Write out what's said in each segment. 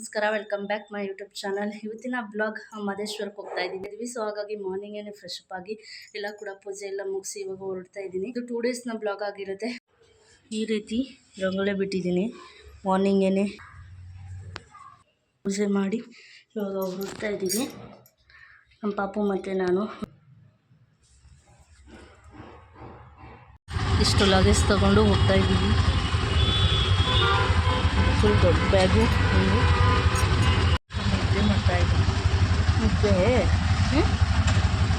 ನಮಸ್ಕಾರ, welcome back my YouTube channel. ಇವತ್ತಿನ blog ಮಹದೇಶ್ವರಕ್ಕೆ ಹೋಗ್ತಾ ಇದ್ದೀವಿ. ಸೊ ಹಾಗಾಗಿ ಮಾರ್ನಿಂಗೇನೆ ಫ್ರೆಶ್ ಅಪ್ ಆಗಿ ಎಲ್ಲ ಕೂಡ ಪೂಜೆ ಎಲ್ಲ ಮುಗಿಸಿ ಇವಾಗ ಹೊರಡ್ತಾ ಇದ್ದೀನಿ. ಇದು 2 ಡೇಸ್ನ ಬ್ಲಾಗ್ ಆಗಿರುತ್ತೆ. ಈ ರೀತಿ ರಂಗೋಲಿ ಬಿಟ್ಟಿದ್ದೀನಿ. ಮಾರ್ನಿಂಗೇನೆ ಪೂಜೆ ಮಾಡಿ ಇವಾಗ ಹೊರಡ್ತಾ ಇದ್ದೀನಿ. ನಮ್ಮ ಪಾಪು ಮತ್ತು ನಾನು ಇಷ್ಟು ಲಗೇಜ್ ತೊಗೊಂಡು ಹೋಗ್ತಾ ಇದ್ದೀವಿ. ಫುಲ್ ದೊಡ್ಡ ಬ್ಯಾಗು ನಿದ್ದೆ ಮಾಡ್ತಾ ಇದ್ದೀನಿ.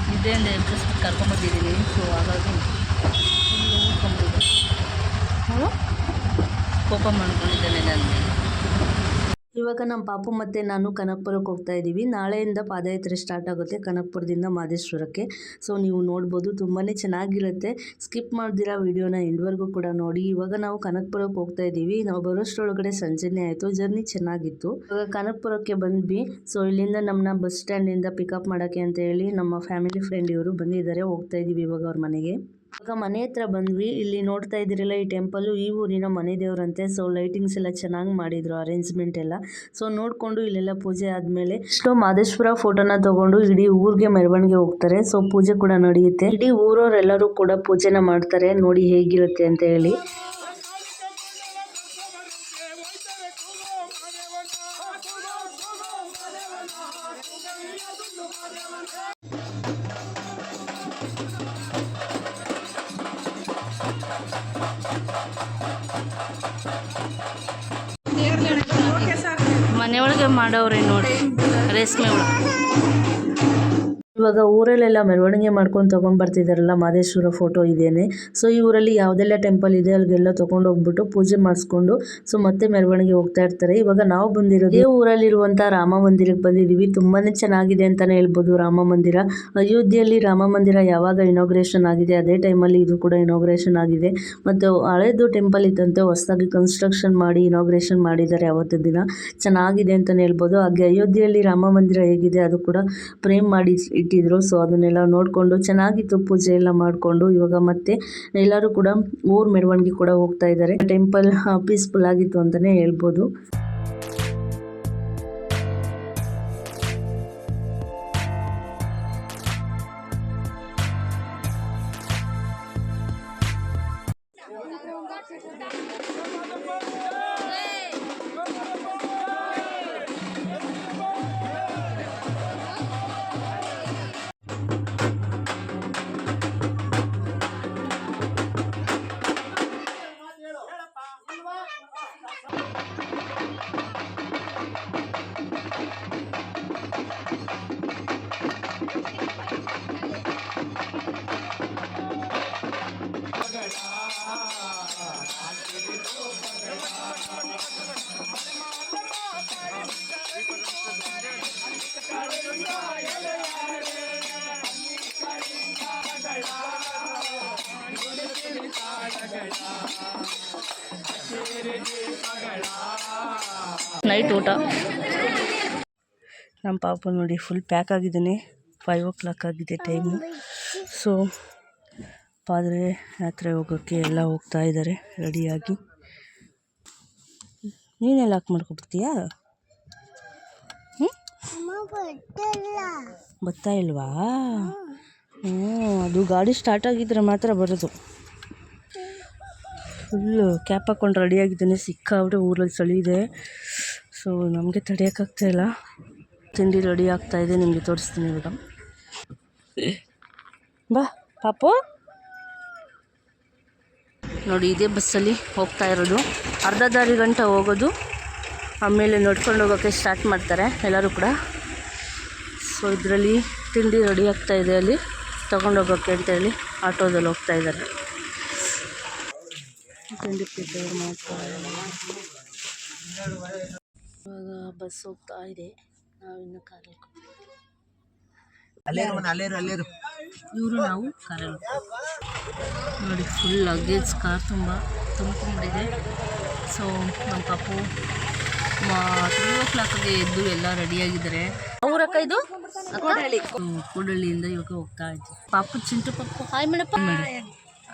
ನಿದ್ದೆಯಿಂದ ಎಬ್ಬಿಸ್ಬಿಟ್ಟು ಕರ್ಕೊಂಬಂದಿದ್ದೀನಿ. ಸೊ ಹಾಗಾಗಿ ಅವನು ಕೋಪ ಮಾಡ್ಕೊಂಡಿದ್ದಾನೆ ನನಗೆ. ಇವಾಗ ನಮ್ಮ ಪಾಪು ಮತ್ತು ನಾನು ಕನಕಪುರಕ್ಕೆ ಹೋಗ್ತಾ ಇದ್ದೀವಿ. ನಾಳೆಯಿಂದ ಪಾದಯಾತ್ರೆ ಸ್ಟಾರ್ಟ್ ಆಗುತ್ತೆ ಕನಕಪುರದಿಂದ ಮಹದೇಶ್ವರಕ್ಕೆ. ಸೊ ನೀವು ನೋಡ್ಬೋದು, ತುಂಬಾ ಚೆನ್ನಾಗಿರುತ್ತೆ. ಸ್ಕಿಪ್ ಮಾಡ್ದಿರಾ ವಿಡಿಯೋನ ಎಂಡ್ವರೆಗೂ ಕೂಡ ನೋಡಿ. ಇವಾಗ ನಾವು ಕನಕಪುರಕ್ಕೆ ಹೋಗ್ತಾ ಇದ್ದೀವಿ. ನಾವು ಬರೋಷ್ಟರೊಳಗಡೆ ಸಂಜೆನೇ ಆಯಿತು. ಜರ್ನಿ ಚೆನ್ನಾಗಿತ್ತು. ಇವಾಗ ಕನಕಪುರಕ್ಕೆ ಬಂದ್ವಿ. ಸೊ ಇಲ್ಲಿಂದ ನಮ್ಮನ್ನ ಬಸ್ ಸ್ಟ್ಯಾಂಡಿಂದ ಪಿಕಪ್ ಮಾಡೋಕ್ಕೆ ಅಂತ ಹೇಳಿ ನಮ್ಮ ಫ್ಯಾಮಿಲಿ ಫ್ರೆಂಡ್ ಇವರು ಬಂದಿದ್ದಾರೆ. ಹೋಗ್ತಾ ಇದ್ದೀವಿ ಇವಾಗ ಅವ್ರ ಮನೆಗೆ. ಇವಾಗ ಮನೆ ಹತ್ರ ಬಂದ್ವಿ. ಇಲ್ಲಿ ನೋಡ್ತಾ ಇದ್ದೀರಲ್ಲ, ಈ ಟೆಂಪಲ್ ಈ ಊರಿನ ಮನೆ ದೇವರಂತೆ. ಸೊ ಲೈಟಿಂಗ್ಸ್ ಎಲ್ಲ ಚೆನ್ನಾಗಿ ಮಾಡಿದ್ರು, ಅರೇಂಜ್ಮೆಂಟ್ ಎಲ್ಲ. ಸೊ ನೋಡ್ಕೊಂಡು ಇಲ್ಲೆಲ್ಲ ಪೂಜೆ ಆದ್ಮೇಲೆ ಮಹದೇಶ್ವರ ಫೋಟೋನ ತಗೊಂಡು ಇಡೀ ಊರಿಗೆ ಮೆರವಣಿಗೆ ಹೋಗ್ತಾರೆ. ಸೊ ಪೂಜೆ ಕೂಡ ನಡೆಯುತ್ತೆ. ಇಡೀ ಊರವರೆಲ್ಲರೂ ಕೂಡ ಪೂಜೆನ ಮಾಡ್ತಾರೆ. ನೋಡಿ ಹೇಗಿರುತ್ತೆ ಅಂತ ಹೇಳಿ. ಮನೆಯೊಳಗೆ ಮಾಡೋವ್ರೆ ನೋಡಿ, ರೇಷ್ಮೆ ಒಳಗೆ. ಇವಾಗ ಊರಲ್ಲೆಲ್ಲ ಮೆರವಣಿಗೆ ಮಾಡ್ಕೊಂಡು ತೊಗೊಂಡು ಬರ್ತಿದ್ದಾರಲ್ಲ, ಮಹದೇಶ್ವರ ಫೋಟೋ ಇದೇನೆ. ಸೊ ಈ ಊರಲ್ಲಿ ಯಾವುದೆಲ್ಲ ಟೆಂಪಲ್ ಇದೆ ಅಲ್ಲಿಗೆಲ್ಲ ತೊಗೊಂಡು ಹೋಗ್ಬಿಟ್ಟು ಪೂಜೆ ಮಾಡಿಸ್ಕೊಂಡು ಸೊ ಮತ್ತೆ ಮೆರವಣಿಗೆ ಹೋಗ್ತಾ ಇರ್ತಾರೆ. ಇವಾಗ ನಾವು ಬಂದಿರೋದು ಈ ಊರಲ್ಲಿರುವಂಥ ರಾಮ ಮಂದಿರಕ್ಕೆ ಬಂದಿದ್ದೀವಿ. ತುಂಬಾ ಚೆನ್ನಾಗಿದೆ ಅಂತಲೇ ಹೇಳ್ಬೋದು ರಾಮ ಮಂದಿರ. ಅಯೋಧ್ಯೆಯಲ್ಲಿ ರಾಮ ಮಂದಿರ ಯಾವಾಗ ಇನಾಗ್ರೇಷನ್ ಆಗಿದೆ ಅದೇ ಟೈಮಲ್ಲಿ ಇದು ಕೂಡ ಇನಾಗ್ರೇಷನ್ ಆಗಿದೆ. ಮತ್ತು ಹಳೇದು ಟೆಂಪಲ್ ಇದ್ದಂತೆ ಹೊಸದಾಗಿ ಕನ್ಸ್ಟ್ರಕ್ಷನ್ ಮಾಡಿ ಇನಾಗ್ರೇಷನ್ ಮಾಡಿದ್ದಾರೆ ಅವತ್ತು ದಿನ. ಚೆನ್ನಾಗಿದೆ ಅಂತಲೇ ಹೇಳ್ಬೋದು. ಹಾಗೆ ಅಯೋಧ್ಯೆಯಲ್ಲಿ ರಾಮ ಮಂದಿರ ಹೇಗಿದೆ ಅದು ಕೂಡ ಫ್ರೇಮ್ ಮಾಡಿ ಇಟ್ಟಿದ್ರು. ಸೊ ಅದನ್ನೆಲ್ಲ ನೋಡಿಕೊಂಡು ಚೆನ್ನಾಗಿತ್ತು. ಪೂಜೆ ಎಲ್ಲ ಮಾಡಿಕೊಂಡು ಇವಾಗ ಮತ್ತೆ ಎಲ್ಲರೂ ಕೂಡ ಊರ್ ಮೆರವಣಿಗೆ ಕೂಡ ಹೋಗ್ತಾ ಇದ್ದಾರೆ. ಟೆಂಪಲ್ ಪೀಸ್ಫುಲ್ ಆಗಿತ್ತು ಅಂತಲೇ ಹೇಳ್ಬೋದು. ನೈಟ್ ಊಟ ನಮ್ಮ ಪಾಪ ನೋಡಿ ಫುಲ್ ಪ್ಯಾಕ್ ಆಗಿದ್ದಾನೆ. 5 o'clock ಆಗಿದೆ ಟೈಮು. ಸೊ ಪಾದಯಾತ್ರೆ ಹೋಗೋಕ್ಕೆ ಎಲ್ಲ ಹೋಗ್ತಾ ಇದ್ದಾರೆ ರೆಡಿಯಾಗಿ. ನೀನೆಲ್ಲ ಹಾಕಿ ಮಾಡ್ಕೊಬಿಡ್ತೀಯಾ? ಬರ್ತಾ ಇಲ್ವಾ? ಅದು ಗಾಡಿ ಸ್ಟಾರ್ಟ್ ಆಗಿದ್ರೆ ಮಾತ್ರ ಬರೋದು. ಫುಲ್ಲು ಕ್ಯಾಪ್ ಹಾಕ್ಕೊಂಡು ರೆಡಿಯಾಗಿದ್ದಾನೆ. ಸಿಕ್ಕಾಬಿಟ್ಟೆ ಊರಲ್ಲಿ ಚಳಿ ಇದೆ. ಸೊ ನಮಗೆ ತಡೆಯೋಕ್ಕಾಗ್ತಾಯಿಲ್ಲ. ತಿಂಡಿ ರೆಡಿ ಆಗ್ತಾಯಿದೆ, ನಿಮಗೆ ತೋರಿಸ್ತೀನಿ ಇವಾಗ. ಬಾ ಪಾಪು. ನೋಡಿ ಇದೇ ಬಸ್ಸಲ್ಲಿ ಹೋಗ್ತಾ ಇರೋದು. ಅರ್ಧ ದಾರಿ ಗಂಟ ಹೋಗೋದು, ಆಮೇಲೆ ನಡ್ಕೊಂಡು ಹೋಗೋಕ್ಕೆ ಸ್ಟಾರ್ಟ್ ಮಾಡ್ತಾರೆ ಎಲ್ಲರೂ ಕೂಡ. ಸೊ ಇದರಲ್ಲಿ ತಿಂಡಿ ರೆಡಿ ಆಗ್ತಾಯಿದೆ. ಅಲ್ಲಿ ತೊಗೊಂಡೋಗೋಕ್ಕೆ ಅಂತೇಳಿ ಆಟೋದಲ್ಲಿ ಹೋಗ್ತಾ ಇದ್ದಾರೆ. ತಿಂಡಿ ಪ್ರಿಪೇರ್ ಮಾಡ್ತಾ ಇವಾಗ ಬಸ್ ಹೋಗ್ತಾ ಇದೆ. ನಾವಿನ್ನು ಕಾರಲ್ಲಿ ಇವರು ನಾವು ಕಾರಲ್ಲಿ ನೋಡಿ. ಫುಲ್ ಲಗೇಜ್ ಕಾರ್ ತುಂಬಿಕೊಂಡಿದೆ. ಸೊ ನಮ್ಮ ಪಾಪು 3 o'clockಗೆ ಎದ್ದು ಎಲ್ಲ ರೆಡಿಯಾಗಿದ್ದಾರೆ. ಅವರಕ್ಕ ಇದು ಕೂಡಳ್ಳಿಯಿಂದ ಇವಾಗ ಹೋಗ್ತಾ ಇದ್ವಿ. ಪಾಪು ಚಿಂಟು ಪಾಪು ಹಾಯ್ ಮೇಡಪ್ಪ.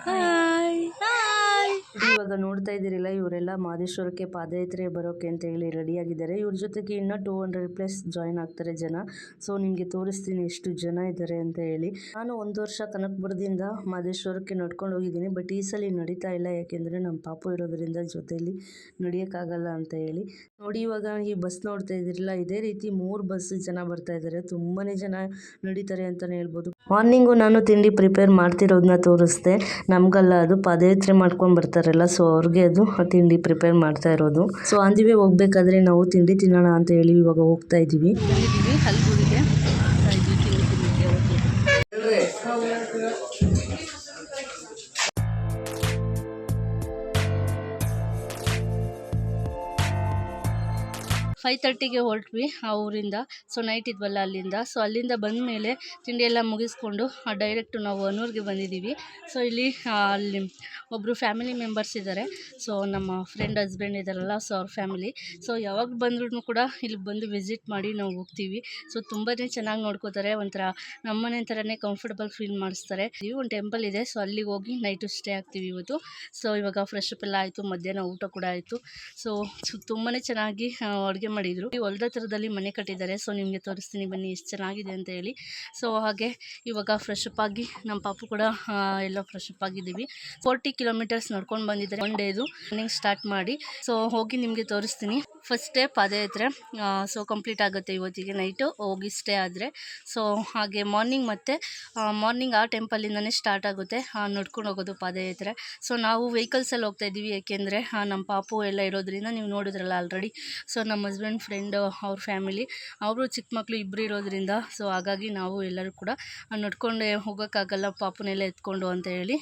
Hi hi. ಇವಾಗ ನೋಡ್ತಾ ಇದ್ದೀರಿಲ್ಲ, ಇವರೆಲ್ಲ ಮಹದೇಶ್ವರಕ್ಕೆ ಪಾದಯಾತ್ರೆ ಬರೋಕೆ ಅಂತ ಹೇಳಿ ರೆಡಿಯಾಗಿದ್ದಾರೆ. ಇವ್ರ ಜೊತೆಗೆ ಇನ್ನೂ 200+ ಜಾಯಿನ್ ಆಗ್ತಾರೆ ಜನ. ಸೊ ನಿಮಗೆ ತೋರಿಸ್ತೀನಿ ಎಷ್ಟು ಜನ ಇದ್ದಾರೆ ಅಂತ ಹೇಳಿ. ನಾನು ಒಂದು ವರ್ಷ ಕನಕಪುರದಿಂದ ಮಹದೇಶ್ವರಕ್ಕೆ ನಡ್ಕೊಂಡು ಹೋಗಿದ್ದೀನಿ. ಬಟ್ ಈ ಸಲ ನಡೀತಾ ಇಲ್ಲ, ಯಾಕೆಂದರೆ ನಮ್ಮ ಪಾಪು ಇರೋದ್ರಿಂದ ಜೊತೆಯಲ್ಲಿ ನಡೆಯೋಕ್ಕಾಗಲ್ಲ ಅಂತ ಹೇಳಿ. ನೋಡಿ ಇವಾಗ ಈ ಬಸ್ ನೋಡ್ತಾ ಇದ್ದೀರಲ್ಲ, ಇದೇ ರೀತಿ 3 ಬಸ್ ಜನ ಬರ್ತಾ ಇದ್ದಾರೆ. ತುಂಬಾ ಜನ ನಡೀತಾರೆ ಅಂತಲೇ ಹೇಳ್ಬೋದು. ಮಾರ್ನಿಂಗು ನಾನು ತಿಂಡಿ ಪ್ರಿಪೇರ್ ಮಾಡ್ತಿರೋದನ್ನ ತೋರಿಸ್ದೆ. ನಮಗಲ್ಲ, ಅದು ಪಾದಯಾತ್ರೆ ಮಾಡ್ಕೊಂಡು ಬರ್ತಾರಲ್ಲ, ಸೊ ಅವ್ರಿಗೆ ಅದು ತಿಂಡಿ ಪ್ರಿಪೇರ್ ಮಾಡ್ತಾ ಇರೋದು. ಸೊ ಅಂದಿವೆ ಹೋಗ್ಬೇಕಾದ್ರೆ ನಾವು ತಿಂಡಿ ತಿನ್ನೋಣ ಅಂತ ಹೇಳಿ ಇವಾಗ ಹೋಗ್ತಾ ಇದ್ದೀವಿ. ಹಲ್ಗೂರಿಗೆ 5:30ಗೆ ಹೊರಟ್ವಿ ಆ ಊರಿಂದ. ಸೊ ನೈಟ್ ಇದ್ವಲ್ಲ ಅಲ್ಲಿಂದ. ಸೊ ಅಲ್ಲಿಂದ ಬಂದ ಮೇಲೆ ತಿಂಡಿ ಎಲ್ಲ ಮುಗಿಸ್ಕೊಂಡು ಡೈರೆಕ್ಟು ನಾವು ಅನೂರಿಗೆ ಬಂದಿದ್ದೀವಿ. ಸೊ ಇಲ್ಲಿ ಅಲ್ಲಿ ಒಬ್ಬರು ಫ್ಯಾಮಿಲಿ ಮೆಂಬರ್ಸ್ ಇದ್ದಾರೆ. ಸೊ ನಮ್ಮ ಫ್ರೆಂಡ್ ಹಸ್ಬೆಂಡ್ ಇದ್ದಾರಲ್ಲ, ಸೊ ಅವ್ರ ಫ್ಯಾಮಿಲಿ. ಸೊ ಯಾವಾಗ ಬಂದ್ರೂ ಕೂಡ ಇಲ್ಲಿ ಬಂದು ವಿಸಿಟ್ ಮಾಡಿ ನಾವು ಹೋಗ್ತೀವಿ. ಸೊ ತುಂಬಾ ಚೆನ್ನಾಗಿ ನೋಡ್ಕೋತಾರೆ. ಒಂಥರ ನಮ್ಮನೆ ಥರನೇ ಕಂಫರ್ಟಬಲ್ ಫೀಲ್ ಮಾಡಿಸ್ತಾರೆ. ಒಂದು ಟೆಂಪಲ್ ಇದೆ, ಸೊ ಅಲ್ಲಿಗೆ ಹೋಗಿ ನೈಟು ಸ್ಟೇ ಆಗ್ತೀವಿ ಇವತ್ತು. ಸೊ ಇವಾಗ ಫ್ರೆಶ್ ಅಪ್ ಎಲ್ಲ ಆಯಿತು, ಮಧ್ಯಾಹ್ನ ಊಟ ಕೂಡ ಆಯಿತು. ಸೊ ತುಂಬಾ ಚೆನ್ನಾಗಿ ಅಡುಗೆ ಮಾಡಿದ್ರು. ಈ ಹೊಲದ ಥರದಲ್ಲಿ ಮನೆ ಕಟ್ಟಿದ್ದಾರೆ. ಸೊ ನಿಮಗೆ ತೋರಿಸ್ತೀನಿ ಬನ್ನಿ ಎಷ್ಟು ಚೆನ್ನಾಗಿದೆ ಅಂತ ಹೇಳಿ. ಸೊ ಹಾಗೆ ಇವಾಗ ಫ್ರೆಶ್ ಅಪ್ ಆಗಿ ನಮ್ಮ ಪಾಪು ಕೂಡ ಎಲ್ಲ ಫ್ರೆಶ್ ಅಪ್ ಆಗಿದ್ದೀವಿ. 40 ಕಿಲೋಮೀಟರ್ಸ್ ನಡ್ಕೊಂಡು ಬಂದಿದ್ದಾರೆ ಒನ್ ಡೇದು ರನ್ನಿಂಗ್ ಸ್ಟಾರ್ಟ್ ಮಾಡಿ. ಸೊ ಹೋಗಿ ನಿಮಗೆ ತೋರಿಸ್ತೀನಿ. ಫಸ್ಟ್ ಡೇ ಪಾದಯಾತ್ರೆ ಸೊ ಕಂಪ್ಲೀಟ್ ಆಗುತ್ತೆ ಇವತ್ತಿಗೆ ನೈಟು ಹೋಗಿ ಸ್ಟೇ ಆದರೆ. ಸೊ ಹಾಗೆ ಮಾರ್ನಿಂಗ್ ಆ ಟೆಂಪಲಿಂದನೇ ಸ್ಟಾರ್ಟ್ ಆಗುತ್ತೆ ನಡ್ಕೊಂಡು ಹೋಗೋದು ಪಾದಯಾತ್ರೆ. ಸೊ ನಾವು ವೆಹಿಕಲ್ಸಲ್ಲಿ ಹೋಗ್ತಾ ಇದ್ದೀವಿ, ಏಕೆಂದರೆ ನಮ್ಮ ಪಾಪು ಎಲ್ಲ ಇರೋದ್ರಿಂದ ನೀವು ನೋಡಿದ್ರಲ್ಲ ಆಲ್ರೆಡಿ. ಸೊ ನಮ್ಮ ಹಸ್ಬೆಂಡ್ ಫ್ರೆಂಡ್ ಅವ್ರ ಫ್ಯಾಮಿಲಿ, ಅವರು ಚಿಕ್ಕ ಮಕ್ಕಳು ಇಬ್ಬರು ಇರೋದ್ರಿಂದ ಸೊ ಹಾಗಾಗಿ ನಾವು ಎಲ್ಲರೂ ಕೂಡ ನಡ್ಕೊಂಡೆ ಹೋಗೋಕ್ಕಾಗಲ್ಲ ಪಾಪುನೆಲ್ಲ ಎತ್ಕೊಂಡು ಅಂತ ಹೇಳಿ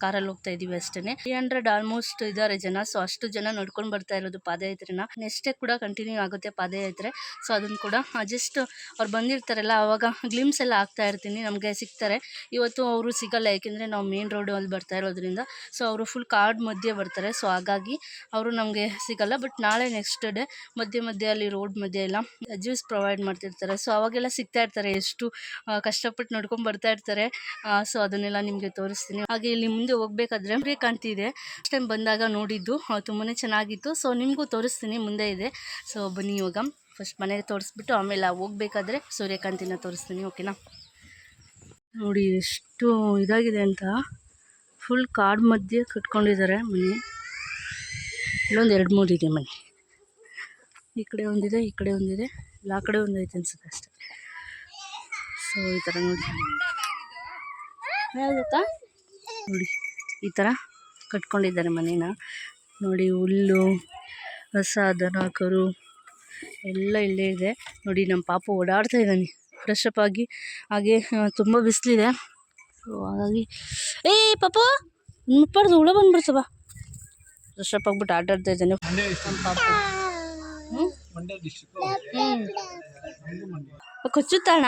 ಕಾರಲ್ಲಿ ಹೋಗ್ತಾ ಇದ್ದೀವಿ ಅಷ್ಟೇ. 300 ಆಲ್ಮೋಸ್ಟ್ ಇದ್ದಾರೆ ಜನ. ಸೊ ಅಷ್ಟು ಜನ ನಡ್ಕೊಂಡು ಬರ್ತಾ ಇರೋದು ಪಾದಯಾತ್ರೆನ. ನೆಕ್ಸ್ಟ್ ಡೇ ಕೂಡ ಕಂಟಿನ್ಯೂ ಆಗುತ್ತೆ ಪಾದಯಾತ್ರೆ. ಸೊ ಅದನ್ನು ಕೂಡ ಜಸ್ಟ್ ಅವ್ರು ಬಂದಿರ್ತಾರಲ್ಲ ಆವಾಗ ಗ್ಲಿಮ್ಸ್ ಎಲ್ಲ ಆಗ್ತಾ ಇರ್ತೀನಿ, ನಮಗೆ ಸಿಗ್ತಾರೆ. ಇವತ್ತು ಅವರು ಸಿಗಲ್ಲ, ಯಾಕೆಂದರೆ ನಾವು ಮೇನ್ ರೋಡಲ್ಲಿ ಬರ್ತಾ ಇರೋದ್ರಿಂದ. ಸೊ ಅವರು ಫುಲ್ ಕಾಡ್ ಮಧ್ಯೆ ಬರ್ತಾರೆ. ಸೊ ಹಾಗಾಗಿ ಅವರು ನಮಗೆ ಸಿಗಲ್ಲ. ಬಟ್ ನಾಳೆ ನೆಕ್ಸ್ಟ್ ಡೇ ಮಧ್ಯೆ ಅಲ್ಲಿ ರೋಡ್ ಮಧ್ಯೆ ಎಲ್ಲ ಜ್ಯೂಸ್ ಪ್ರೊವೈಡ್ ಮಾಡ್ತಿರ್ತಾರೆ. ಸೊ ಅವಾಗೆಲ್ಲ ಸಿಗ್ತಾ ಇರ್ತಾರೆ, ಎಷ್ಟು ಕಷ್ಟಪಟ್ಟು ನಡ್ಕೊಂಡು ಬರ್ತಾ ಇರ್ತಾರೆ. ಸೊ ಅದನ್ನೆಲ್ಲ ನಿಮಗೆ ತೋರಿಸ್ತೀನಿ. ಹಾಗೆ ಇಲ್ಲಿ ಮುಂದೆ ಹೋಗ್ಬೇಕಾದ್ರೆ ಸೂರ್ಯಕಾಂತಿ ಇದೆ. ಫಸ್ಟ್ ಟೈಮ್ ಬಂದಾಗ ನೋಡಿದ್ದು, ತುಂಬಾ ಚೆನ್ನಾಗಿತ್ತು. ಸೊ ನಿಮಗೂ ತೋರಿಸ್ತೀನಿ, ಮುಂದೆ ಇದೆ. ಸೊ ಬನ್ನಿ ಇವಾಗ ಫಸ್ಟ್ ಮನೆಗೆ ತೋರಿಸ್ಬಿಟ್ಟು ಆಮೇಲೆ ಹೋಗ್ಬೇಕಾದ್ರೆ ಸೂರ್ಯಕಾಂತಿನ ತೋರಿಸ್ತೀನಿ, ಓಕೆನಾ? ನೋಡಿ ಎಷ್ಟು ಇದಾಗಿದೆ ಅಂತ. ಫುಲ್ ಕಾಡು ಮಧ್ಯೆ ಕಟ್ಕೊಂಡಿದ್ದಾರೆ ಮನೆ. ಇಲ್ಲೊಂದು 2-3 ಇದೆ ಮನೆ. ಈ ಕಡೆ ಒಂದಿದೆ, ಈ ಕಡೆ ಒಂದಿದೆ, ಇಲ್ಲ ಆ ಕಡೆ ಒಂದೈತೆ ಅನ್ಸುತ್ತೆ ಅಷ್ಟೇ. ಸೊ ಈ ಥರ ನೋಡಿ, ಗೊತ್ತಾ ನೋಡಿ ಈ ಥರ ಕಟ್ಕೊಂಡಿದ್ದಾರೆ ಮನೇನ. ನೋಡಿ ಹುಲ್ಲು, ಹಸ, ದನ, ಕರು ಎಲ್ಲ ಇಲ್ಲೇ ಇದೆ. ನೋಡಿ ನಮ್ಮ ಪಾಪು ಓಡಾಡ್ತಾ ಇದ್ದಾನೆ ಫ್ರೆಶ್ ಅಪ್ ಆಗಿ. ಹಾಗೆ ತುಂಬ ಬಿಸಿಲಿದೆ. ಸೊ ಹಾಗಾಗಿ ಪಾಪು ಮುಟ್ಬಾರ್ದು, ಹುಳ ಬಂದ್ಬಿಡ್ತವ. ಫ್ರೆಶ್ ಅಪ್ ಆಗಿಬಿಟ್ಟು ಆಟಾಡ್ತಾ ಇದ್ದಾನೆ ನಮ್ಮ ಪಾಪು. ಕೊಚ್ಚುತ್ತಾಣ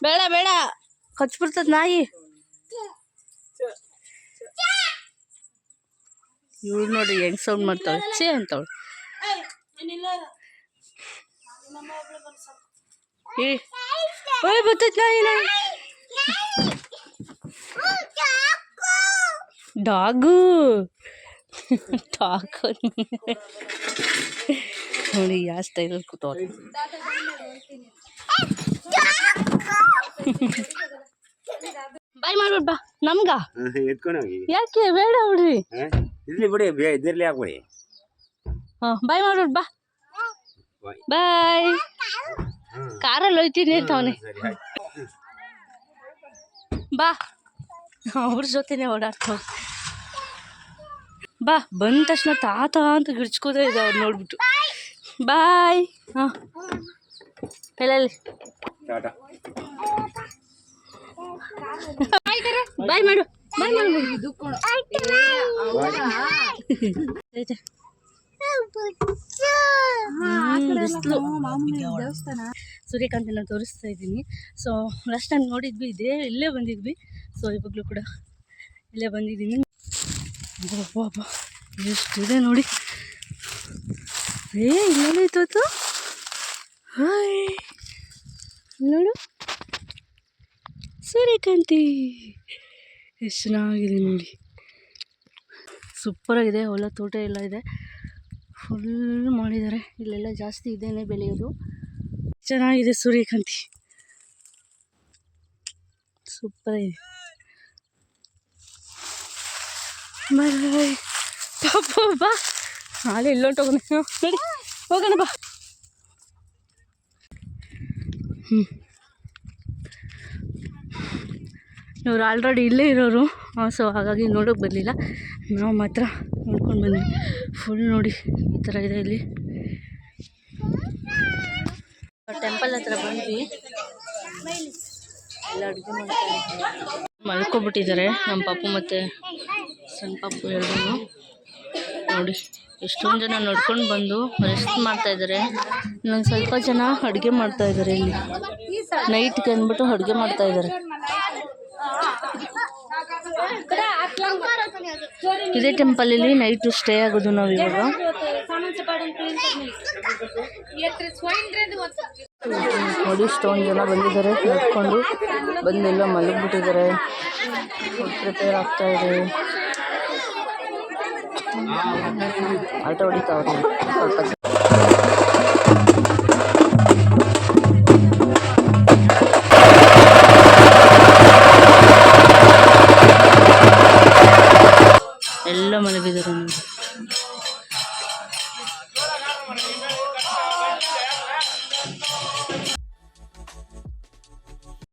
ಬೇಡ ಬೇಡ, ಕೊಚ್ಬಿಡ್ತದ ನಾಯಿ. ಇವ್ರು ನೋಡಿ ಹೆಂಗ್ ಸೌಂಡ್ ಮಾಡ್ತಾಳೆ, ಚೇ ಅಂತವಳು. ಬರ್ತೈತ್ ನಾಯಿ. ಡಾಗು ನೋಡಿ ಯಾವ ಸ್ಟೈಲಲ್ಲಿ ಕೂತವ್ರೆ. ಬಾಯ್ ಮಾಡ್ಬಿಡ್ ಬಾ ನಮ್ಗ. ಯಾಕೆ ಬೇಡ ಬಿಡ್ರಿ, ಬಾಯ್ ಮಾಡ್ಬಿಡ್ ಬಾ. ಬಾಯ್. ಕಾರಲ್ಲಿ ಹೋಯ್ತೀನಿ ಅಂತವನೆ. ಬಾ, ಅವ್ರ ಜೊತೆನೆ ಓಡಾಡ್ತಾವ. ಬಾ. ಬಂದ ತಕ್ಷಣ ತಾತ ಅಂತ ಗಿಡ್ಸ್ಕೋದೇ ಇದೆ ಅವ್ರು ನೋಡ್ಬಿಟ್ಟು. ಬಾಯ್. ಹಾಂ ಎಲ್ಲಲ್ಲಿ ಬಾಯ್ ಮಾಡು, ಬಾಯ್ ಮಾಡು. ಸೂರ್ಯಕಾಂತಿನ ತೋರಿಸ್ತಾ ಇದ್ದೀನಿ. ಸೊ ಲಾಸ್ಟ್ ಟೈಮ್ ನೋಡಿದ್ವಿ, ಇಲ್ಲೇ ಬಂದಿದ್ವಿ. ಸೊ ಇವಾಗಲೂ ಕೂಡ ಇಲ್ಲೇ ಬಂದಿದ್ದೀನಿ. ಎಷ್ಟಿದೆ ನೋಡಿ. ಇಲ್ಲೋಡು ಹಾಯ್ ನೋಡು ಸೂರ್ಯಕಾಂತಿ ಎಷ್ಟು ಚೆನ್ನಾಗಿದೆ ನೋಡಿ. ಸೂಪರಾಗಿದೆ. ಹೊಲ ತೋಟ ಎಲ್ಲ ಇದೆ, ಫುಲ್ ಮಾಡಿದ್ದಾರೆ. ಇಲ್ಲೆಲ್ಲ ಜಾಸ್ತಿ ಇದೇನೆ ಬೆಳೆಯೋದು. ಚೆನ್ನಾಗಿದೆ ಸೂರ್ಯಕಾಂತಿ, ಸೂಪರಾಗಿದೆ. ಬಾಯ್ ಪಾಪ ಬಾ, ನಾಳೆ ಇಲ್ಲೊಂಟೋಗೋಣ ನೋಡಿ, ಹೋಗೋಣ ಬಾ. ಇವ್ರು ಆಲ್ರೆಡಿ ಇಲ್ಲೇ ಇರೋರು, ಸೊ ಹಾಗಾಗಿ ನೋಡೋಕೆ ಬರಲಿಲ್ಲ. ನಾವು ಮಾತ್ರ ನೋಡ್ಕೊಂಡು ಬಂದ್ವಿ. ಫುಲ್ ನೋಡಿ ಈ ಥರ ಇದೆ ಇಲ್ಲಿ. ಟೆಂಪಲ್ ಹತ್ರ ಬಂದ್ವಿ. ಎಲ್ಲ ಅಡುಗೆ ಮಾಡ್ತಾರೆ, ಮಲ್ಕೊಬಿಟ್ಟಿದ್ದಾರೆ ನಮ್ಮ ಪಾಪು ಮತ್ತು ಸಣ್ಣ ಪಾಪು ಎರಡೂ. ನೋಡಿ ಎಷ್ಟೊಂದು ಜನ ನೋಡ್ಕೊಂಡು ಬಂದು ರೆಸ್ಟ್ ಮಾಡ್ತಾಯಿದ್ದಾರೆ. ಇನ್ನೊಂದು ಸ್ವಲ್ಪ ಜನ ಅಡುಗೆ ಮಾಡ್ತಾಯಿದ್ದಾರೆ. ಇಲ್ಲಿ ನೈಟ್ಗೆ ಅಂದ್ಬಿಟ್ಟು ಅಡುಗೆ ಮಾಡ್ತಾಯಿದ್ದಾರೆ. ಇದೇ ಟೆಂಪಲಲ್ಲಿ ನೈಟು ಸ್ಟೇ ಆಗೋದು ನಾವು ಇವಾಗ. ನೋಡಿ ಇಷ್ಟೊಂದು ಜನ ಬಂದಿದ್ದಾರೆ, ನಡ್ಕೊಂಡು ಬಂದೆಲ್ಲ ಮಲಗಿಬಿಟ್ಟಿದ್ದಾರೆ. ಪ್ರಿಪೇರ್ ಆಗ್ತಾಯಿದೆ, ಆಟ ಹೊಡಿತಾವ್ರೆ ಸ್ವಲ್ಪ.